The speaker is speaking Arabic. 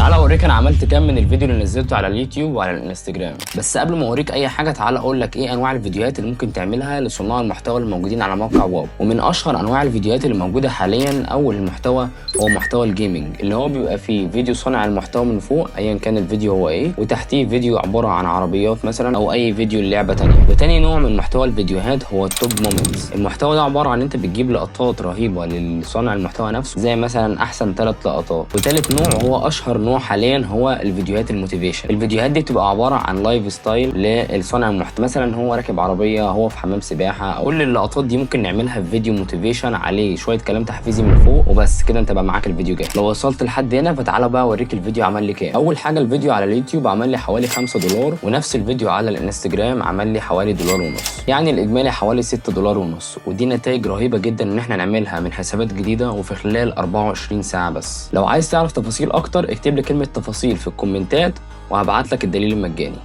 تعالى اوريك انا عملت كام من الفيديو اللي نزلته على اليوتيوب وعلى الانستجرام. بس قبل ما اوريك اي حاجه تعالى اقول لك ايه انواع الفيديوهات اللي ممكن تعملها لصناع المحتوى الموجودين على موقع واو. ومن اشهر انواع الفيديوهات اللي موجوده حاليا اول المحتوى هو محتوى الجيمنج، اللي هو بيبقى فيه فيديو صانع المحتوى من فوق ايا كان الفيديو هو ايه، وتحتيه فيديو عباره عن عربيات مثلا او اي فيديو للعبه ثانيه. وتاني نوع من محتوى الفيديوهات هو التوب مومنتس. المحتوى ده عباره عن انت بتجيب لقطات رهيبه لصانع المحتوى نفسه، زي مثلا احسن 3 لقطات. وثالث نوع هو اشهر نوع حاليا هو الفيديوهات الموتيفيشن. الفيديوهات دي بتبقى عباره عن لايف ستايل للصانع المحتوى، مثلا هو راكب عربيه، هو في حمام سباحه. كل اللقطات دي ممكن نعملها في فيديو موتيفيشن عليه شويه كلام تحفيزي من فوق وبس كده، انت بقى معاك الفيديو جاي. لو وصلت لحد هنا فتعالى بقى اوريك الفيديو عمل لي كام. اول حاجه الفيديو على اليوتيوب عمل لي حوالي $5، ونفس الفيديو على الانستجرام عمل لي حوالي $1.5، يعني الاجمالي حوالي $6.5. ودي نتائج رهيبه جدا ان احنا نعملها من حسابات جديده وفي خلال 24 ساعه بس. لو عايز تعرف تفاصيل اكتر اكتب لي كلمه تفاصيل في الكومنتات وهبعت لك الدليل المجاني.